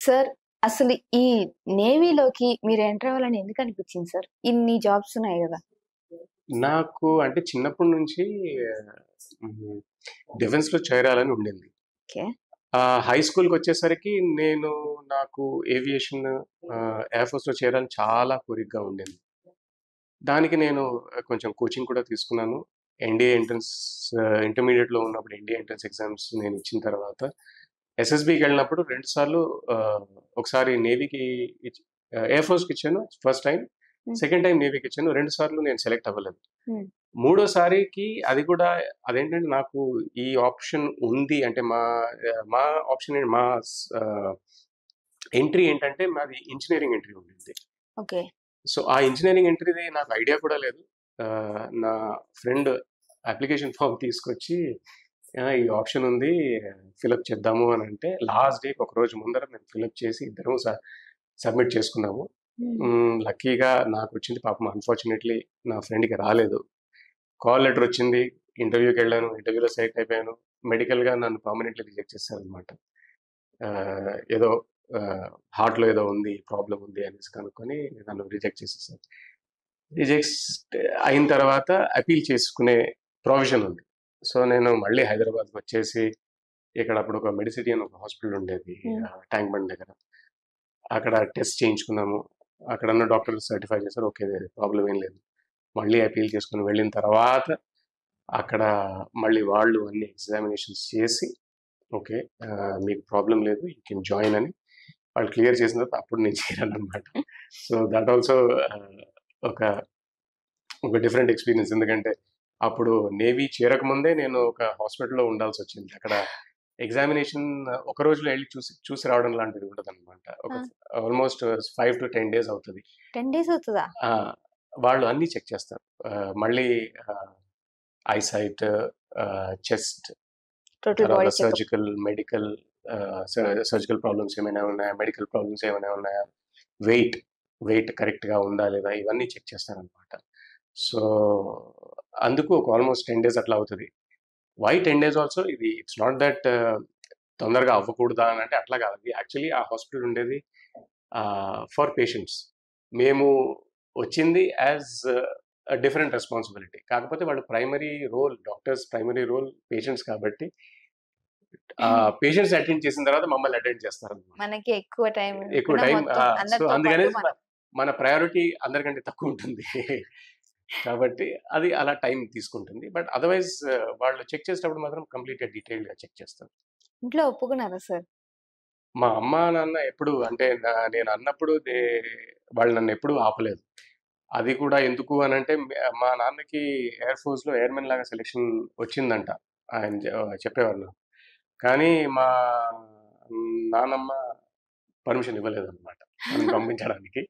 Sir అసలు ఈ నేవీలోకి మీరు ఎంటర్ అవ్వాలని ఎందుకు అనిపించింది సార్? ఇన్ని జాబ్స్ ఉన్నాయి గదా! నాకు అంటే చిన్నప్పటి నుంచి హ్మ్, డిఫెన్స్‌లో చేరాలని ఉండింది. ఓకే. హై స్కూల్‌కొచ్చేసరికి నాకు ఏవియేషన్ ఎయిర్ ఫోర్స్‌లో చేరాలని చాలా కోరికగా ఉండింది. దానికి నేను కొంచెం కోచింగ్ కూడా తీసుకున్నాను. ఎన్‌డీఏ ఎంట్రన్స్ ఇంటర్మీడియేట్‌లో ఉన్నప్పుడు ఎన్‌డీఏ ఎంట్రన్స్ ఎగ్జామ్స్ నేను ఇచ్చిన తర్వాత ఎస్ఎస్‌బీకెళ్ళినప్పుడు 2 సార్లు ఒకసారి నేవీకి ఎయిర్ ఫోర్స్‌కి ఇచ్చాను ఫస్ట్ టైమ్. హ్మ్. సెకండ్ టైమ్ నేవీకి ఇచ్చాను. 2 సార్లు నేను సెలెక్ట్ అవ్వలేదు. హ్మ్. మూడోసారికి అది కూడా అదేంటంటే నాకు ఈ ఆప్షన్ ఉంది అంటే మా ఆప్షన్ మా ఎంట్రీ ఏంటంటే మాది ఇంజినీరింగ్ ఎంట్రీ ఉండింది. ఓకే. సో, ఆ ఇంజినీరింగ్ ఎంట్రీది నాకు ఐడియా కూడా లేదు. నా ఫ్రెండ్ అప్లికేషన్ ఫార్మ్ తీసుకొచ్చి ఈ ఆప్షన్ ఉంది ఫిలప్ చేద్దాము అని అంటే లాస్ట్ డేకి ఒక రోజు ముందర మేము ఫిలప్ చేసి ఇద్దరం సబ్మిట్ చేసుకున్నాము. హ్మ్. లక్కీగా నాకు వచ్చింది. పాపం అన్ఫార్చునేట్లీ నా ఫ్రెండ్‌కి రాలేదు. కాల్ లెటర్ వచ్చింది. ఇంటర్వ్యూకి వెళ్ళాను. ఇంటర్వ్యూలో సెలెక్ట్ అయిపోయాను. మెడికల్‌గా నన్ను పర్మనెంట్‌లీ రిజెక్ట్ చేశారనమాట. ఏదో హార్ట్‌లో ఏదో ఉంది, ప్రాబ్లమ్ ఉంది అనేసి కనుక్కొని నన్ను రిజెక్ట్ చేసేసారు. రిజెక్ట్ అయిన తర్వాత అపీల్ చేసుకునే ప్రొవిజన్ ఉంది. సో, నేను మళ్ళీ హైదరాబాద్‌కొచ్చేసి ఇక్కడ అప్పుడు ఒక మెడిసిటీ అని ఒక హాస్పిటల్ ఉండేది హ్మ్. ట్యాంక్ బండ్ దగ్గర. అక్కడ టెస్ట్ చేయించుకున్నాము. అక్కడున్న డాక్టర్లు సర్టిఫై చేశారు. ఓకే. ప్రాబ్లమ్ ఏం లేదు. మళ్ళీ అపీల్ చేసుకొని వెళ్ళిన తర్వాత అక్కడ మళ్ళీ వాళ్ళు అన్ని ఎగ్జామినేషన్స్ చేసి ఓకే. మీకు ప్రాబ్లమ్ లేదు. యూ కెన్ జాయిన్ అని వాళ్ళు క్లియర్ చేసిన తర్వాత అప్పుడు నేను చేరాననమాట. సో, దట్ ఆల్సో ఆహ్, ఒక ఒక డిఫరెంట్ ఎక్స్‌పీరియన్స్. ఎందుకంటే అప్పుడు నేవీ చేరకముందే నేను ఒక హాస్పిటల్‌లో ఉండాల్సొచ్చింది. అక్కడ ఎగ్జామినేషన్ ఒక రోజులో ఎళ్లి చూసి చూసి రావడం లాంటిది ఉండదనమాట. ఒక ఆ! ఆల్‌మోస్ట్ 5-10 డేస్ అవుతది. 10 డేస్ అవుతదా? ఆ! వాళ్ళు అన్నీ చెక్ చేస్తారు. మళ్ళీ ఆహ్, ఐసైట్, చెస్ట్, టోటల్ తర్వాత body checkup. Medical surgical problems ఏమైనా ఉన్నాయా? మెడికల్ ప్రాబ్లమ్స్ ఏమైనా ఉన్నాయా? వెయిట్, వెయిట్ కరెక్ట్‌గా ఉందా? లేదా? ఇవన్నీ చెక్ చేస్తారనమాట. సో, అందుకు ఒక ఆల్‌మోస్ట్ 10 డేస్ అట్లా అవుతది. వై 10 డేస్ ఆల్సో ఇది ఇట్స్ నాట్ దట్ తొందరగా అవ్వకూడదా అని అంటే అట్లా కాదు. యాక్చువల్లీ ఆ హాస్పిటల్ ఉండేది ఫర్ పేషెంట్స్. మేము వచ్చింది యాజ్ డిఫరెంట్ రెస్పాన్సిబిలిటీ. కాకపోతే వాళ్ళు డాక్టర్స్ ప్రైమరీ రోల్ పేషెంట్స్ కాబట్టి పేషెంట్స్ అటెండ్ చేసిన తర్వాత మమ్మల్ని అటెండ్ చేస్తారనమాట. మనకి ఎక్కువ టైం ఎక్కువ ఉండకుండా టైం మొత్తం సో, అందరితో పాటు అందుకనేసి మనం. మన ప్రయారిటీ అందరికంటే తక్కువ ఉంటుంది. కాబట్టి అది అలా టైం తీసుకుంటుంది. బట్ అదర్‌వైజ్ వాళ్ళు చెక్ చేసేటప్పుడు మాత్రం కంప్లీట్‌గా డీటెయిల్డ్‌గా చెక్ చేస్తారు. ఇంట్లో ఒప్పుకున్నారా సార్? మా అమ్మ, నాన్న ఎప్పుడు అంటే నేను అన్నప్పుడు వాళ్ళు నన్నెప్పుడూ ఆపలేదు. అది కూడా ఎందుకు అనంటే మా నాన్నకి ఎయిర్ ఫోర్స్‌లో ఎయిర్‌మెన్ లాగా సెలక్షన్ వచ్చిందంట. ఆయన చెప్పేవారు నాకు. కానీ మా నానమ్మ పర్మిషన్ ఇవ్వలేదన్నమాట నన్ను పంపించడానికి.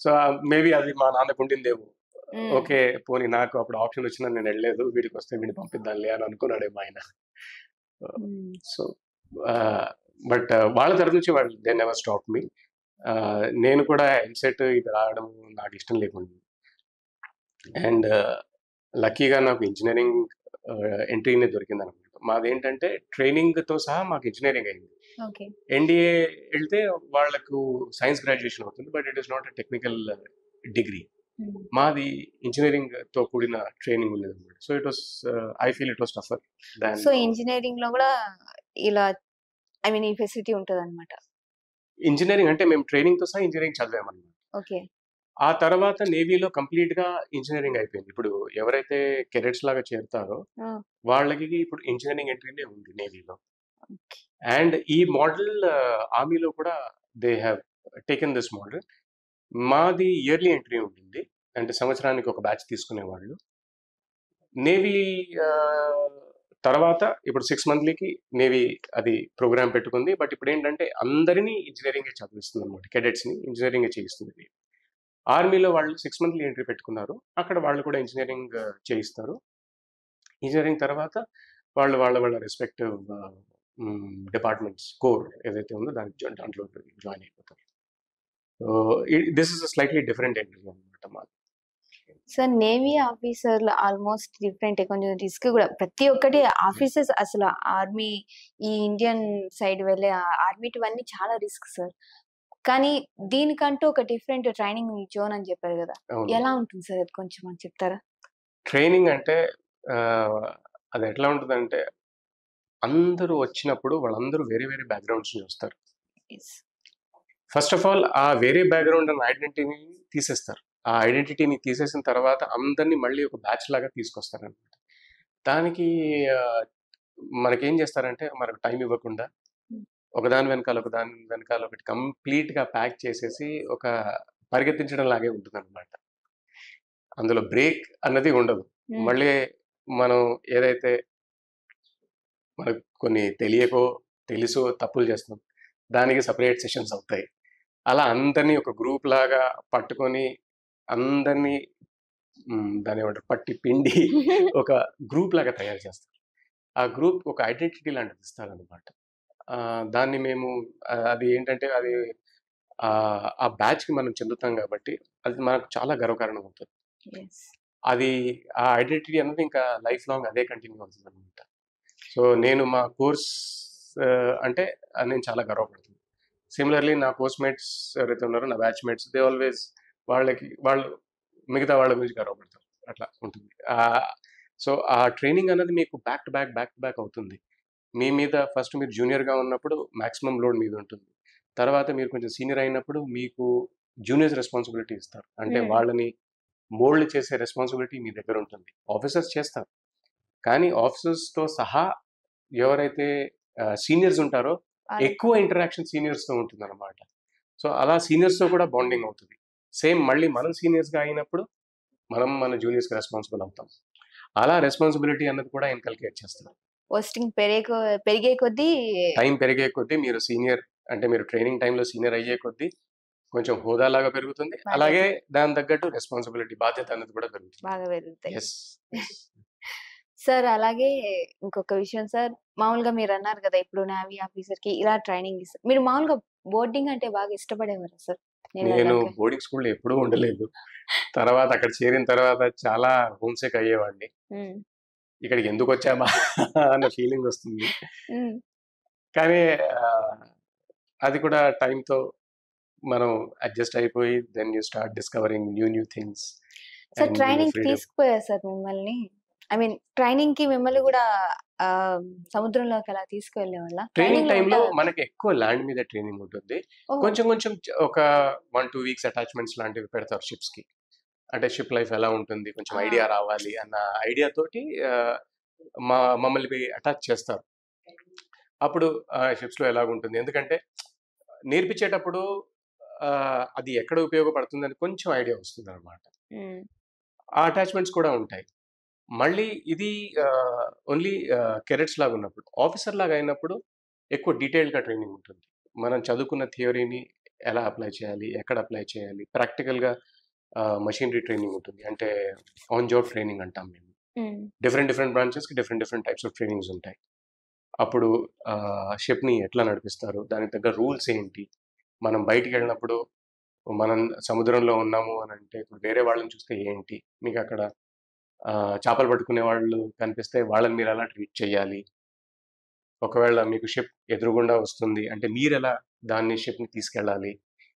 సో, మేబీ అది మా నాన్నకుండిందేమో. హ్మ్. ఓకే. పోనీ నాకు అప్పుడు ఆప్షన్ వచ్చిందని నేనెళ్ళలేదు. వీడికొస్తే వీడిని పంపిద్దాంలే అని అనుకున్నాడేమో ఆయన. హ్మ్. సో, ఆహ్, బట్ వాళ్ళ తరఫు నుంచి దే నెవర్ స్టాప్డ్ మీ. నేను కూడా ఎంసెట్ ఇది రాయడం నాకిష్టం లేకుండే. అండ్ లక్కీగా నాకు ఇంజినీరింగ్ ఎంట్రీనే దొరికిందనమాట. మాదేంటంటే ట్రైనింగ్‌తో సహా మాకు ఇంజినీరింగ్ అయింది. ఓకే. ఎన్‌డీఏ ఎళ్తే వాళ్ళకు సైన్స్ గ్రాడ్యుయేషన్ అవుతుంది. But it is not a technical degree. హ్మ్. మాది ఇంజినీరింగ్‌తో కూడిన ట్రైనింగ్ ఉండేదన్నమాట. So, I feel it was టఫర్ than so, ఇంజినీరింగ్‌లో గూడా ఇలా ఐ మీన్ ఈ ఫెసిలిటీ ఉంటదనమాట. ఇంజినీరింగ్ అంటే మేము ట్రైనింగ్‌తో సహా ఇంజినీరింగ్ చదివామన్నమాట. ఓకే. ఆ తర్వాత నేవీలో కంప్లీట్‌గా ఇంజినీరింగ్ అయిపోయింది. ఇప్పుడు ఎవరైతే కేడెట్స్ లాగా చేరుతారో ఆ! వాళ్ళకి ఇప్పుడు ఇంజినీరింగ్ ఎంట్రీనే ఉంది నేవీలో. ఓకే. అండ్ ఈ మోడల్ ఆర్మీలో కూడా they have taken this model. మాది ఇయర్లీ ఎంట్రీ ఉంటుంది. అంటే సంవత్సరానికి ఒక బ్యాచ్ తీసుకునేవాళ్ళు. నేవీ ఆహ్, తర్వాత ఇప్పుడు 6 మంత్లీకి నేవీ అది ప్రోగ్రామ్ పెట్టుకుంది. బట్ ఇప్పుడేంటంటే అందరిని ఇంజినీరింగే చదివిస్తుందన్నమాట. కేడెట్స్‌ని ఇంజినీరింగే చేయిస్తుంది. ఆర్మీలో వాళ్ళు 6 మంత్లీ ఎంట్రీ పెట్టుకున్నారు. అక్కడ వాళ్ళు కూడా ఇంజినీరింగ్ చేయిస్తారు. ఇంజినీరింగ్ తర్వాత వాళ్ళ రెస్పెక్టివ్ డిపార్ట్మెంట్స్ కోర్ ఏదైతే ఉందో దాంట్లో జాయిన్ అయిపోతారు. So, this is a slightly different entry అన్నమాట మాది. సార్ నేవీ ఆఫీసర్‌లు ఆల్‌మోస్ట్ డిఫరెంటే. కొంచెం రిస్క్ గూడా. ప్రతి ఒక్కటి ఆఫీసర్స్ అసలు ఆర్మీ ఈ ఇండియన్ సైడ్ వెళ్ళే ఆర్మీటివన్నీ చాలా రిస్క్ సార్. కానీ దీనికంటూ ఒక డిఫరెంట్ ట్రైనింగ్ జోన్ అని చెప్పారు గదా! అవును. ఎలా ఉంటుంది సార్ అది కొంచెం మాకు చెప్తారా? ట్రైనింగ్ అంటే అది ఎట్లా ఉంటదంటే అందరూ వచ్చినప్పుడు వాళ్ళందరూ వేరే వేరే బ్యాక్‌గ్రౌండ్స్ నుంచి వస్తారు. యెస్. ఫస్ట్ ఆఫ్ ఆల్ ఆ వేరే బ్యాక్‌గ్రౌండ్ అన్న ఐడెంటిటీని తీసేస్తారు. ఆ ఐడెంటిటీని తీసేసిన తర్వాత అందరిని మళ్ళీ ఒక బ్యాచ్ లాగా తీసుకొస్తారనమాట. దానికి ఆహ్, మనకేం చేస్తారంటే మనకు టైం ఇవ్వకుండా హ్మ్. ఒకదాని వెనకాల ఒకదాని వెనకాల ఒకటి కంప్లీట్‌గా ప్యాక్ చేసేసి ఒక పరిగెత్తించడం లాగే ఉంటుందనమాట. అందులో బ్రేక్ అన్నది ఉండదు. హ్మ్. మళ్ళీ మనం ఏదైతే మనకు కొన్ని తెలియకో, తెలుసో తప్పులు చేస్తాం. దానికి సెపరేట్ సెషన్స్ అవుతాయి. అలా అందరిని ఒక గ్రూప్ లాగా పట్టుకొని అందరిని దాన్నేమంటారు పట్టి పిండి ఒక గ్రూప్ లాగా తయారు చేస్తారు. ఆ గ్రూప్ ఒక ఐడెంటిటీ లాంటిది ఇస్తారనమాట. దాన్ని మేము అది ఏంటంటే అది ఆ బ్యాచ్‌కి మనం చెందుతాం గాబట్టి అది మనకు చాలా గర్వకారణం అవుతది. యెస్. అది ఆ ఐడెంటిటీ అన్నది ఇంకా లైఫ్ లాంగ్ అదే కంటిన్యూ అవుతుందనమాట. సో, నేను మా కోర్స్ అంటే నేను చాలా గర్వపడుతున్నాను. సిమిలర్‌లీ నా కోర్స్ మేట్స్ ఎవరైతే ఉన్నారో నా బ్యాచ్ మేట్స్ దే ఆల్‌వేస్ వాళ్ళు మిగతా వాళ్ళ గురించి గర్వపడతారు. అట్లా ఉంటుంది. సో, ఆ ట్రైనింగ్ అన్నది మీకు back to back, back to back అవుతుంది. మీ మీద ఫస్ట్ మీరు జూనియర్‌గా ఉన్నప్పుడు మాక్సిమం లోడ్ మీదుంటుంది. తర్వాత మీరు కొంచెం సీనియర్ అయినప్పుడు మీకు జూనియర్స్ రెస్పాన్సిబిలిటీ ఇస్తారు. అంటే హ్మ్. వాళ్ళని మోల్డ్ చేసే రెస్పాన్సిబిలిటీ మీ దగ్గరుంటుంది. ఆఫీసర్స్ చేస్తారు. కానీ ఆఫీసర్స్‌తో సహా ఎవరైతే సీనియర్స్ ఉంటారో వాళ్ళకి ఎక్కువ ఇంటరాక్షన్ సీనియర్స్‌తో ఉంటుందన్నమాట. సో, అలా సీనియర్స్‌తో కూడా బాండింగ్ అవుతది. సేమ్ మళ్ళీ మనం సీనియర్స్‌గా అయినప్పుడు మనం మన జూనియర్స్‌కి రెస్పాన్సిబుల్ అవుతాం. అలా రెస్పాన్సిబిలిటీ అన్నది కూడా ఇన్కల్కేట్ చేస్తారు. పోస్టింగ్ పెరిగే కొద్దీ టైం పెరిగే కొద్దీ మీరు సీనియర్ అంటే మీరు ట్రైనింగ్ టైమ్‌లో సీనియర్ అయ్యే కొద్దీ కొంచెం హోదాలాగా పెరుగుతుంది. బాధ్యత అలాగే దానికి తగ్గట్టు రెస్పాన్సిబిలిటీ బాధ్యత అనేది కూడా పెరుగుతుంది. బాగా పెరుగుతాయి. యెస్. యెస్. సార్ అలాగే ఇంకొక విషయం సార్, మామూలుగా మీరన్నారు గదా! ఇప్పుడు నేవీ ఆఫీసర్‌కి ఇలా ట్రైనింగ్ ఇస్తారు. మీరు మామూలుగా బోర్డింగ్ అంటే బాగా ఇష్టపడేవారా సార్? నేవీ నేను వెళ్ళాక? బోర్డింగ్ స్కూల్‌లో ఎప్పుడూ ఉండలేదు. తర్వాత అక్కడ చేరిన తర్వాత చాలా హోమ్ సిక్ అయ్యేవాడిని. హ్మ్. ఇక్కడికి ఎందుకొచ్చామా అన్న ఫీలింగ్ వస్తుంది. హ్మ్. కానీ ఆహ్, అది కూడా టైమ్‌తో మనం అడ్జస్ట్ అయిపోయి then you start discovering new things sir and new ట్రైనింగ్‌కి ఫ్రీడమ్. తీసుకుపోయారా సార్ మిమ్మల్ని? ఐ మీన్ ట్రైనింగ్‌కి మిమ్మల్ని గూడా సముద్రంలోకి అలా తీసుకువెళ్ళేవాళ్ళా? ట్రైనింగ్ ట్రైనింగ్‌లో టైమ్‌లో ఉంటారా? మనకి ఎక్కువ ల్యాండ్ మీద ట్రైనింగ్ ఉంటుంది. ఓహ్! కొంచెం కొంచెం ఒక 1, 2 వీక్స్ అటాచ్‌మెంట్స్ లాంటివి పెడతారు షిప్స్‌కి. అంటే షిప్ లైఫ్ ఎలా ఉంటుంది కొంచెం ఆ! ఐడియా రావాలి అన్న ఐడియా తోటి ఆహ్, మమ్మల్ని అటాచ్ చేస్తారు. అప్పుడు షిప్స్‌లో ఎలాగుంటుంది. ఎందుకంటే నేర్పించేటప్పుడు అది ఎక్కడ ఉపయోగపడుతుందని కొంచెం ఐడియా వస్తుందనమాట. హ్మ్. ఆ అటాచ్‌మెంట్స్ కూడా ఉంటాయి. మళ్ళీ ఇది ఓన్లీ కెడెట్స్ లాగా ఉన్నప్పుడు. ఆఫీసర్ లాగా అయినప్పుడు ఎక్కువ డీటెయిల్డ్‌గా ట్రైనింగ్ ఉంటుంది. మనం చదువుకున్న థియరీని ఎలా అప్లై చేయాలి? ఎక్కడ అప్లై చేయాలి? ప్రాక్టికల్‌గా మెషినరీ ట్రైనింగ్ ఉంటుంది. అంటే ఆన్ జాబ్ ట్రైనింగ్ అంటాం మేము. హ్మ్. డిఫరెంట్ డిఫరెంట్ బ్రాంచెస్‌కి different different types of trainings ఉంటాయి. అప్పుడు షిప్‌ని ఎట్లా నడిపిస్తారు? దానికి తగ్గ రూల్స్ ఏంటి? మనం బయటికెళ్ళినప్పుడు మనం సముద్రంలో ఉన్నాము అనంటే ఇప్పుడు వేరే వాళ్ళని చూస్తే ఏంటి? మీకక్కడ చేపలు పట్టుకునే వాళ్ళు కనిపిస్తే వాళ్ళని మీరెలా ట్రీట్ చేయాలి? ఒకవేళ మీకు షిప్ ఎదురుగుండా వస్తుంది అంటే మీరెలా దాన్ని షిప్‌ని తీసుకెళ్ళాలి?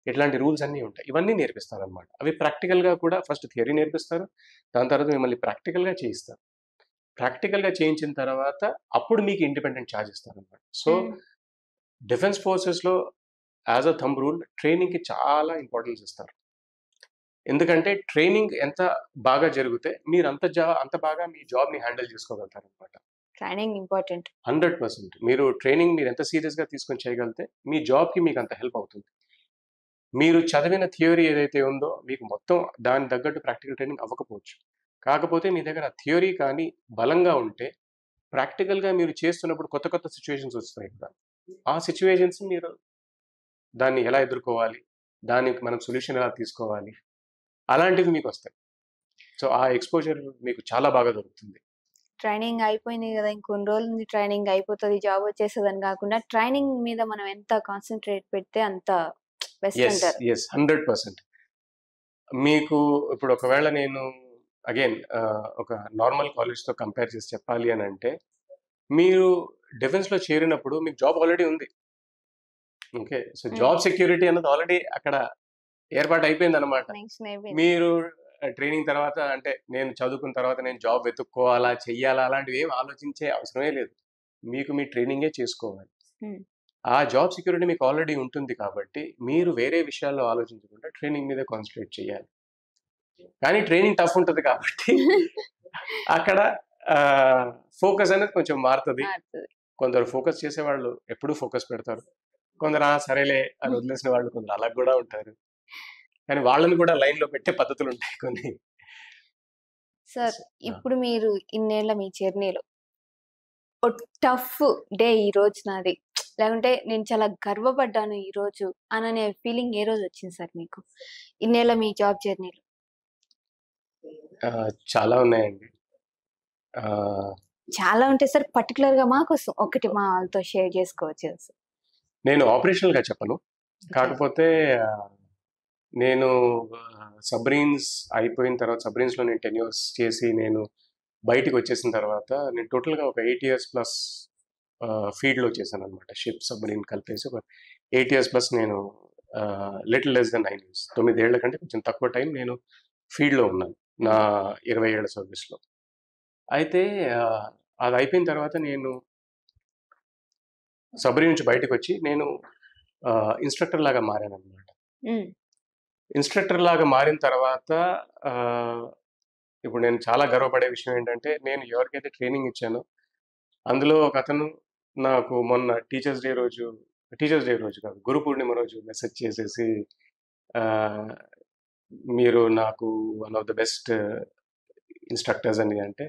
ఇట్లాంటి రూల్స్ అన్నీ ఉంటాయి. ఇవన్నీ నేర్పిస్తారనమాట. అవి ప్రాక్టికల్‌గా కూడా ఫస్ట్ థియరీ నేర్పిస్తారు. దాని తర్వాత మిమ్మల్ని ప్రాక్టికల్‌గా చేయిస్తారు. ప్రాక్టికల్‌గా చేయించిన తర్వాత అప్పుడు మీకు ఇండిపెండెంట్ చార్జ్ ఇస్తారనమాట. So, hmm. డిఫెన్స్ ఫోర్సెస్‌లో యాస్ ఎ థంబ్ రూల్ ట్రైనింగ్‌కి చాలా ఇంపార్టెన్స్ ఇస్తారు. ఎందుకంటే ట్రైనింగ్ ఎంత బాగా జరిగితే అంత బాగా మీ జాబ్‌ని హ్యాండిల్ చేసుకోగలుగుతారనమాట. Training important. 100% మీరు ట్రైనింగ్ మీరెంత సీరియస్‌గా తీసుకొని చేయగలిగితే మీ జాబ్‌కి మీకంత హెల్ప్ అవుతుంది. మీరు చదివిన థియరీ ఏదైతే ఉందో మీకు మొత్తం దానికి తగ్గట్టు ప్రాక్టికల్ ట్రైనింగ్ అవ్వకపోవచ్చు. కాకపోతే మీ దగ్గర ఆ థియరీ కానీ బలంగా ఉంటే ప్రాక్టికల్‌గా మీరు చేస్తున్నప్పుడు కొత్త కొత్త సిట్యుయేషన్స్ వస్తాయి కదా! ఆ సిట్యుయేషన్స్ మీరు దాన్ని ఎలా ఎదుర్కోవాలి? దానికి మనం సొల్యూషన్ ఎలా తీసుకోవాలి? అలాంటివి మీకొస్తాయి. సో, ఆ ఎక్స్‌పోజర్ మీకు చాలా బాగా దొరుకుతుంది. ట్రైనింగ్ అయిపోయింది గదా! ఇంకొన్ని రోజులుంది ట్రైనింగ్ అయిపోతది, జాబ్ వచ్చేస్తదని గాకుండా ట్రైనింగ్ మీద మనం ఎంత కాన్సంట్రేట్ పెడితే అంత బెస్ట్ యెస్. అంటారు. యెస్. 100% మీకు ఇప్పుడు ఒకవేళ నేను అగైన్ ఒక నార్మల్ కాలేజ్తో కంపేర్ చేసి చెప్పాలి అని అంటే, మీరు డిఫెన్స్లో చేరినప్పుడు మీకు జాబ్ ఆల్రెడీ ఉంది. ఓకే, సో జాబ్ సెక్యూరిటీ అన్నది ఆల్రెడీ అక్కడ ఏర్పాటు అయిపోయింది అనమాట. Mention అయిపోయింది. మీరు ట్రైనింగ్ తర్వాత అంటే నేను చదువుకున్న తర్వాత నేను జాబ్ వెతుక్కోవాలా, చెయ్యాలా అలాంటివి ఏం ఆలోచించే అవసరమే లేదు. మీకు మీ ట్రైనింగే చేసుకోవాలి. Hmm. ఆ జాబ్ సెక్యూరిటీ మీకు ఆల్రెడీ ఉంటుంది కాబట్టి మీరు వేరే విషయాల్లో ఆలోచించకుండా ట్రైనింగ్ మీదే కాన్సన్ట్రేట్ చేయాలి. కానీ ట్రైనింగ్ టఫ్ ఉంటుంది కాబట్టి అక్కడ ఫోకస్ అనేది కొంచెం మారుతుంది. మారుతది. కొందరు ఫోకస్ చేసేవాళ్ళు ఎప్పుడూ ఫోకస్ పెడతారు. కొందరు సరేలే అది వదిలేసిన వాళ్ళు కొందరు అలా కూడా ఉంటారు. కానీ వాళ్ళని కూడా లైన్‌లో పెట్టే పద్ధతులు ఉంటాయి కొన్ని. సార్, ఆ! ఇప్పుడు మీరు ఇన్నేళ్ల మీ జర్నీలో ఓ టఫ్ డే ఈ రోజు నాది. లేకుంటే నేను చాలా గర్వపడ్డాను ఈరోజు అననే ఫీలింగ్ ఏ రోజు వచ్చింది సార్ మీకు? ఇన్నేళ్ల మీ జాబ్ జర్నీలో? చాలా ఉన్నాయండి. ఆహ్, చాలా ఉంటాయి సార్. పర్టిక్యులర్‌గా మాకోసం ఒకటి మా వాళ్ళతో షేర్ చేసుకోవచ్చు సార్. నేను ఆపరేషనల్‌గా చెప్పను. ఓకే. కాకపోతే ఆహ్, నేను సబ్‌రీన్స్ అయిపోయిన తర్వాత సబ్‌రీన్స్‌లో నేను 10 ఇయర్స్ చేసి నేను బయటికొచ్చేసిన తర్వాత నేను టోటల్‌గా ఒక 8 ఇయర్స్ ప్లస్ ఫీల్డ్‌లో చేశాననమాట. షిప్, సబ్‌మరీన్ కలిపేసి ఒక 8 ఇయర్స్ ప్లస్ నేను లిటిల్ లెస్ దెన్ 9 ఇయర్స్. 9 ఏళ్ల కంటే కొంచెం తక్కువ టైం నేను ఫీల్డ్‌లో ఉన్నాను. నా 20 ఏళ్ల సర్వీస్‌లో. అయితే అది అయిపోయిన తర్వాత నేను సబ్‌మరీన్ నుంచి బయటకొచ్చి నేను ఇన్‌స్ట్రక్టర్ లాగా మారాననమాట. హ్మ్. ఇన్‌స్ట్రక్టర్ లాగా మారిన తర్వాత ఆహ్, ఇప్పుడు నేను చాలా గర్వపడే విషయం ఏంటంటే, నేను ఎవరికైతే ట్రైనింగ్ ఇచ్చానో, అందులో ఒకతను నాకు మొన్న టీచర్స్ డే రోజు కాదు, గురు పూర్ణిమ రోజు మెసేజ్ చేసేసి ఆహ్, "మీరు నాకు one of the best instructors" అని అంటే,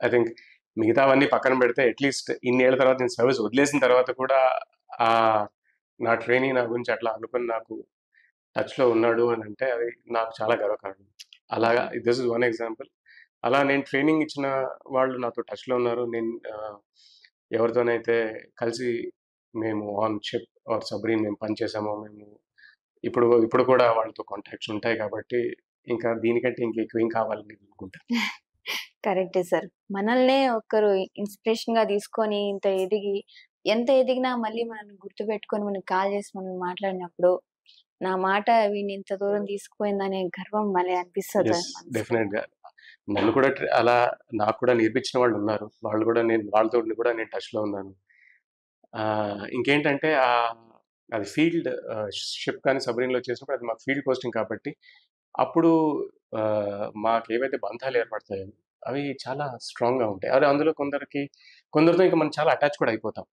ఐ థింక్ మిగతావన్నీ పక్కన పెడితే అట్‌లీస్ట్ ఇన్నేళ్ల తర్వాత నేను సర్వీస్ వదిలేసిన తర్వాత కూడా ఆహ్, నా ట్రైనీ నా గురించి అట్లా అనుకుని నాకు టచ్‌లో ఉన్నాడు అని అంటే అది నాకు చాలా గర్వకారణం. అలాగా దిస్ ఇస్ వన్ ఎగ్జాంపుల్. అలా నేను ట్రైనింగ్ ఇచ్చిన వాళ్ళు నాతో టచ్‌లో ఉన్నారు. నేను ఎవరితోనైతే కలిసి మేము ఆన్ షిప్ ఆర్ సబ్‌మరీన్ మేము పనిచేసామో మేము ఇప్పుడు కూడా వాళ్ళతో కాంటాక్ట్స్ ఉంటాయి కాబట్టి ఇంకా దీనికంటే ఇంకెక్కువేం కావాలని నేను అనుకుంటాను. కరెక్టే సార్. మనల్నే ఒకరు ఇన్‌స్పిరేషన్‌గా తీసుకొని ఇంత ఎదిగి, ఎంత ఎదిగినా మళ్ళీ మనల్ని గుర్తుపెట్టుకొని మనకు కాల్ చేసి మనల్ని మాట్లాడినప్పుడు, నా మాట వీడిని ఇంత దూరం తీసుకుపోయిందనే గర్వం భలే అనిపిస్తది యెస్. సార్ మనసుకి. డెఫినెట్‌గా. నన్ను కూడా అలా నాకు కూడా నేర్పించిన వాళ్ళున్నారు. వాళ్ళు కూడా వాళ్ళతోని కూడా నేను టచ్‌లో ఉన్నాను. ఇంకేంటంటే అది ఫీల్డ్ షిప్ కానీ సబ్‌మరీన్‌లో చేసినప్పుడు అది మాకు ఫీల్డ్ పోస్టింగ్ కాబట్టి, అప్పుడు మాకేవైతే బంధాలు ఏర్పడతాయో అవి చాలా స్ట్రాంగ్‌గా ఉంటాయి. అందులో కొందరితో ఇంకా మనం చాలా అటాచ్ కూడా అయిపోతాం.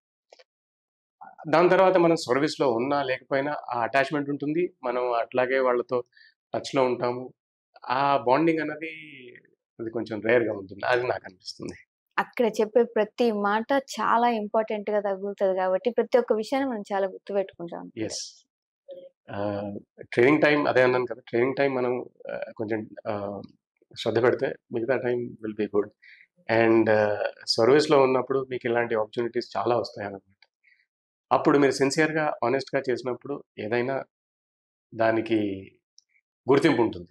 దాని తర్వాత మనం సర్వీస్‌లో ఉన్నా లేకపోయినా ఆ అటాచ్‌మెంట్ ఉంటుంది. మనం అట్లాగే వాళ్ళతో టచ్‌లో ఉంటాము. ఆ బాండింగ్ అన్నది అది కొంచెం రేర్‌గా ఉంటుంది. అది నాకనిపిస్తుంది. అక్కడ చెప్పే ప్రతి మాట చాలా ఇంపార్టెంట్‌గా తగులుతది కాబట్టి, ప్రతి ఒక్క విషయాన్ని మనం చాలా గుర్తుపెట్టుకుంటాం అనమాట. యెస్. ఆహ్, ట్రైనింగ్ టైమ్ అదే అన్నాను కదా! ట్రైనింగ్ టైమ్ మనం కొంచెం ఆహ్, శ్రద్ధ పెడితే మిగతా time will be good. And సర్వీస్‌లో ఉన్నప్పుడు మీకు ఇలాంటి ఆపర్చునిటీస్ చాలా వస్తాయన్నమాట. అప్పుడు మీరు సిన్సియర్‌గా, హానెస్ట్‌గా చేసినప్పుడు ఏదైనా దానికి గుర్తింపు ఉంటుంది.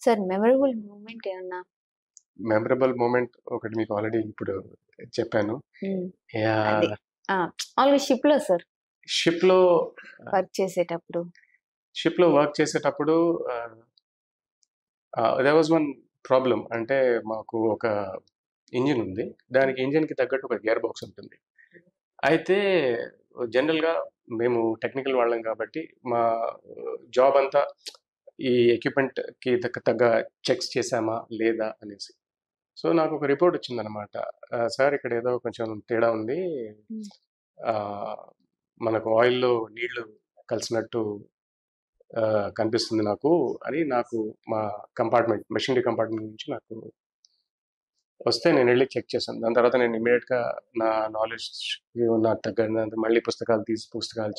సార్, మెమరబుల్ మూమెంట్ ఏమన్నా? మెమరబుల్ మూమెంట్ ఒకటి మీకు ఆల్రెడీ ఇప్పుడు చెప్పాను. హ్మ్. అదే. యాహ్! ఆ! మామూలుగా షిప్‌లో సార్ షిప్‌లో వర్క్ చేసేటప్పుడు. షిప్‌లో వర్క్ చేసేటప్పుడు ఆహ్, దేర్ వాస్ వన్ ప్రాబ్లమ్. అంటే మాకు ఒక ఇంజిన్ ఉంది. దానికి ఇంజిన్‌కి తగ్గట్టు ఒక గేర్ బాక్స్ ఉంటుంది. అయితే జనరల్‌గా మేము టెక్నికల్ వాళ్ళం కాబట్టి మా జాబ్ అంతా ఈ ఎక్విప్‌మెంట్‌కి తగ్గ చెక్స్ చేశామా? లేదా? అనేసి. సో, నాకొక రిపోర్ట్ వచ్చిందనమాట. సార్ ఇక్కడ ఏదో కొంచెం తేడా ఉంది. హ్మ్. ఆహ్, మనకు ఆయిల్‌లో నీళ్లు కలిసినట్టు కనిపిస్తుంది నాకు అని నాకు మా మెషినరీ కంపార్ట్మెంట్ నుంచి నాకు వస్తే నేనెళ్ళి చెక్ చేశాను. దాని తర్వాత నేను ఇమ్మీడియేట్‌గా నా నాలెడ్జ్‌కి నాకు తగ్గంత మళ్ళీ పుస్తకాలు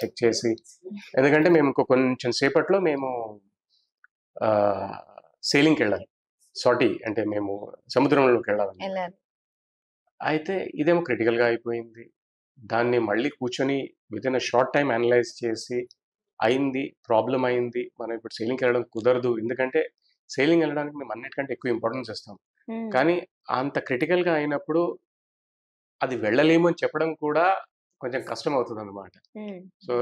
చెక్ చేసి ఎందుకంటే మేము కొంచెం సేపట్లో మేము ఆహ్, సెయిలింగ్‌కెళ్ళాలి. సార్టీ అంటే మేము సముద్రంలోకెళ్ళాలనమాట. ఎళ్ళారు. అయితే ఇదేమో క్రిటికల్‌గా అయిపోయింది. దాన్ని మళ్ళీ కూర్చొని వితిన్ ఎ షార్ట్ టైమ్ అనలైజ్ చేసి, అయింది. ప్రాబ్లమ్ అయింది. మనం ఇప్పుడు సెయిలింగ్‌కెళ్ళడం కుదరదు. ఎందుకంటే సెయిలింగ్ వెళ్ళడానికి మేము అన్నిటికంటే ఎక్కువ ఇంపార్టెన్స్ ఇస్తాం. ఉమ్, కానీ అంత క్రిటికల్గా అయినప్పుడు అది వెళ్ళలేము అని చెప్పడం కూడా కొంచెం కష్టం అవుతుంది అనమాట. ఉమ్, సో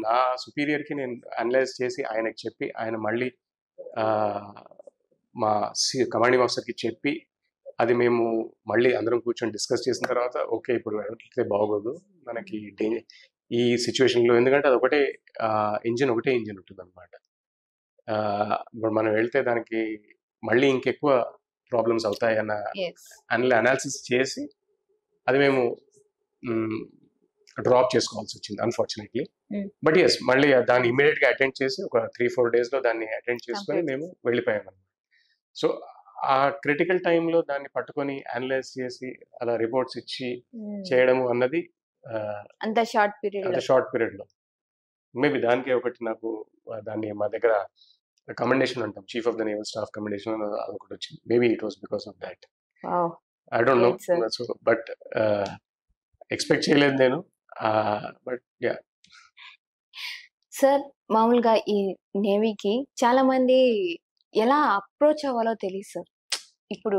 నా సుపీరియర్కి నేను అనలైజ్ చేసి ఆయనకి చెప్పి, ఆయన మళ్ళీ ఆ, మా కమాండింగ్ ఆఫీసర్కి చెప్పి, అది మేము మళ్ళీ అందరం కూర్చొని డిస్కస్ చేసిన తర్వాత ఓకే ఇప్పుడు వెళ్తే బాగోదు మనకి ఈ సిచ్యువేషన్లో, ఎందుకంటే అది ఒకటే ఒకటే ఇంజిన్ ఉంటుంది అనమాట. ఇప్పుడు మనం వెళ్తే దానికి మళ్ళీ ఇంకెక్కువ ప్రాబ్లమ్స్ అవుతాయి అన్న yes. అనాలిసిస్ చేసి అది మేము డ్రాప్ చేసుకోవాల్సి వచ్చింది అన్ఫార్చునేట్లీ. Mm. బట్ ఎస్ మళ్ళీ దాన్ని ఇమీడియట్గా అటెండ్ చేసి ఒక 3-4 daysలో దాన్ని అటెండ్ చేసుకొని Complete. మేము వెళ్ళిపోయాం అనమాట. సో ఆ క్రిటికల్ టైంలో దాన్ని పట్టుకొని అనలైజ్ చేసి అలా రిపోర్ట్స్ ఇచ్చి చేయడము అన్నది అంత షార్ట్ పీరియడ్ అంత షార్ట్ పీరియడ్లో మేబీ దానికి ఒకటి నాకు దాన్ని మా దగ్గర కమెండేషన్ అంటాం, chief of the naval staff commendation అదొకటి వచ్చింది. Maybe it was because of that, I don't know. So but expect చేయలేదు నేను. బట్ యా సార్, మామూలుగా ఈ నేవీకి చాలా మంది ఎలా అప్రోచ్ అవ్వాలో తెలియదు సార్. ఇప్పుడు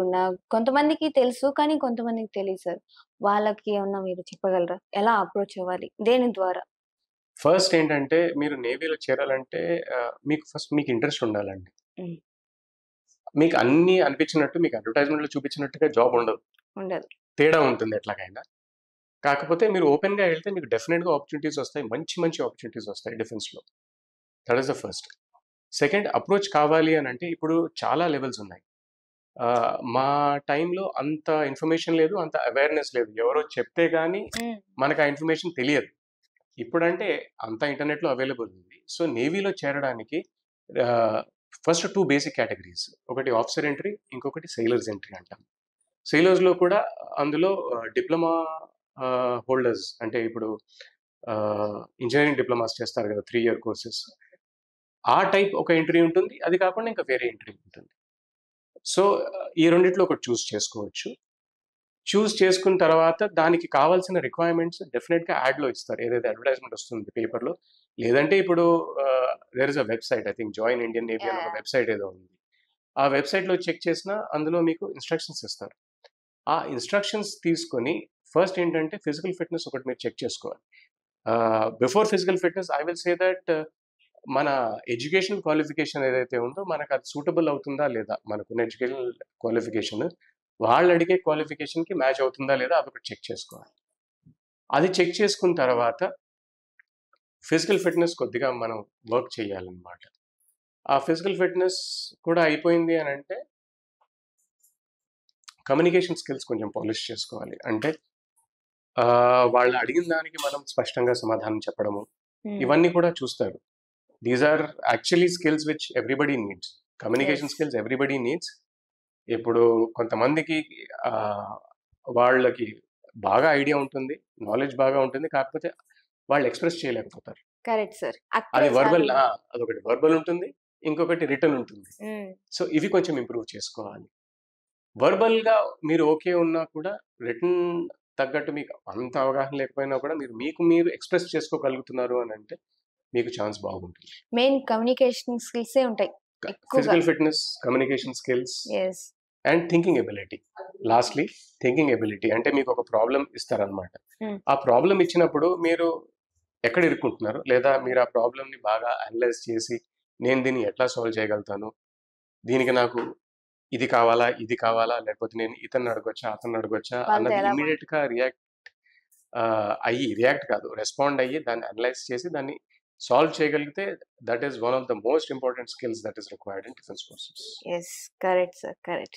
కొంతమందికి తెలుసు కానీ కొంతమందికి తెలియదు సార్. వాళ్ళకి ఏమన్నా మీరు చెప్పగలరా, ఎలా అప్రోచ్ అవ్వాలి, దేని ద్వారా? ఫస్ట్ ఏంటంటే మీరు నేవీలో చేరాలంటే మీకు ఇంట్రెస్ట్ ఉండాలండి. మీకు అన్ని అనిపించినట్టు మీకు అడ్వర్టైజ్మెంట్లో చూపించినట్టుగా జాబ్ ఉండదు, తేడా ఉంటుంది ఎట్లాగైనా. కాకపోతే మీరు ఓపెన్గా వెళ్తే మీకు డెఫినెట్గా ఆపర్చునిటీస్ వస్తాయి, మంచి మంచి ఆపర్చునిటీస్ వస్తాయి డిఫెన్స్లో. That is the first. Second, approach కావాలి అని అంటే ఇప్పుడు చాలా లెవెల్స్ ఉన్నాయి. మా టైంలో అంత ఇన్ఫర్మేషన్ లేదు, అంత అవేర్నెస్ లేదు. ఎవరో చెప్తే కానీ మనకు ఆ ఇన్ఫర్మేషన్ తెలియదు. ఇప్పుడంటే అంత ఇంటర్నెట్లో అవైలబుల్ ఉంది. సో నేవీలో చేరడానికి ఫస్ట్ 2 బేసిక్ కేటగిరీస్, ఒకటి ఆఫీసర్ ఎంట్రీ, ఇంకొకటి సెయిలర్స్ ఎంట్రీ అంటాం. సెయిలర్స్లో కూడా అందులో డిప్లొమా హోల్డర్స్, అంటే ఇప్పుడు ఇంజనీరింగ్ డిప్లొమాస్ చేస్తారు కదా 3 year కోర్సెస్, ఆ టైప్ ఒక ఎంట్రీ ఉంటుంది. అది కాకుండా ఇంకా వేరే ఎంట్రీ ఉంటుంది. సో ఈ రెండిట్లో ఒకటి చూస్ చేసుకోవచ్చు. చూస్ చేసుకున్న తర్వాత దానికి కావాల్సిన రిక్వైర్మెంట్స్ డెఫినెట్గా యాడ్లో ఇస్తారు, ఏదైతే అడ్వర్టైజ్మెంట్ వస్తుంది పేపర్లో. లేదంటే ఇప్పుడు there is a website, I think join Indian navy అని ఒక వెబ్సైట్ ఏదో ఉంది. ఆ వెబ్సైట్లో చెక్ చేసినా అందులో మీకు ఇన్స్ట్రక్షన్స్ ఇస్తారు. ఆ ఇన్స్ట్రక్షన్స్ తీసుకొని ఫస్ట్ ఏంటంటే ఫిజికల్ ఫిట్నెస్ ఒకటి మీరు చెక్ చేసుకోవాలి. Before physical fitness I will say that మన ఎడ్యుకేషన్ క్వాలిఫికేషన్ ఏదైతే ఉందో మనకు అది సూటబుల్ అవుతుందా లేదా, మనకున్న ఎడ్యుకేషన్ క్వాలిఫికేషన్ వాళ్ళు అడిగే క్వాలిఫికేషన్కి మ్యాచ్ అవుతుందా లేదా, అదొకటి చెక్ చేసుకోవాలి. అది చెక్ చేసుకున్న తర్వాత ఫిజికల్ ఫిట్నెస్ కొద్దిగా మనం వర్క్ చేయాలన్నమాట. ఆ ఫిజికల్ ఫిట్నెస్ కూడా అయిపోయింది అని అంటే కమ్యూనికేషన్ స్కిల్స్ కొంచెం పాలిష్ చేసుకోవాలి. అంటే వాళ్ళు అడిగిన దానికి మనం స్పష్టంగా సమాధానం చెప్పడము, ఇవన్నీ కూడా చూస్తారు. These are actually skills which everybody needs. Communication skills everybody needs. ఇప్పుడు కొంతమందికి వాళ్ళకి బాగా ఐడియా ఉంటుంది, నాలెడ్జ్ బాగా ఉంటుంది, కాకపోతే వాళ్ళు ఎక్స్ప్రెస్ చేయలేకపోతారు. Correct sir. అది వర్బల్, అదొకటి వర్బల్ ఉంటుంది, ఇంకొకటి రిటర్న్ ఉంటుంది. సో ఇవి కొంచెం ఇంప్రూవ్ చేసుకోవాలి. వర్బల్గా మీరు ఓకే ఉన్నా కూడా రిటర్న్ తగ్గట్టు మీకు అంత అవగాహన లేకపోయినా కూడా మీరు ఎక్స్ప్రెస్ చేసుకోగలుగుతున్నారు అని అంటే మీకు ఛాన్స్ బాగుంటుంది. మెయిన్ కమ్యూనికేషన్ స్కిల్సే ఉంటాయి. Physical fitness, communication skills and thinking ability. Lastly thinking ability అంటే మీకు ఒక ప్రాబ్లం ఇస్తారనమాట. ఆ ప్రాబ్లం ఇచ్చినప్పుడు మీరు ఎక్కడ ఇరుక్కుంటున్నారు, లేదా మీరు ఆ ప్రాబ్లమ్ని బాగా అనలైజ్ చేసి నేను దీన్ని ఎట్లా సాల్వ్ చేయగలుగుతాను, దీనికి నాకు ఇది కావాలా లేకపోతే నేను ఇతన్ని అడగొచ్చా అతన్ని అడగొచ్చా అన్నది ఇమీడియట్గా రెస్పాండ్ అయ్యి దాన్ని అనలైజ్ చేసి దాన్ని సాల్వ్ చేయగలిగితే that is one of the most important skills that is required in defence forces. yes, correct sir, correct.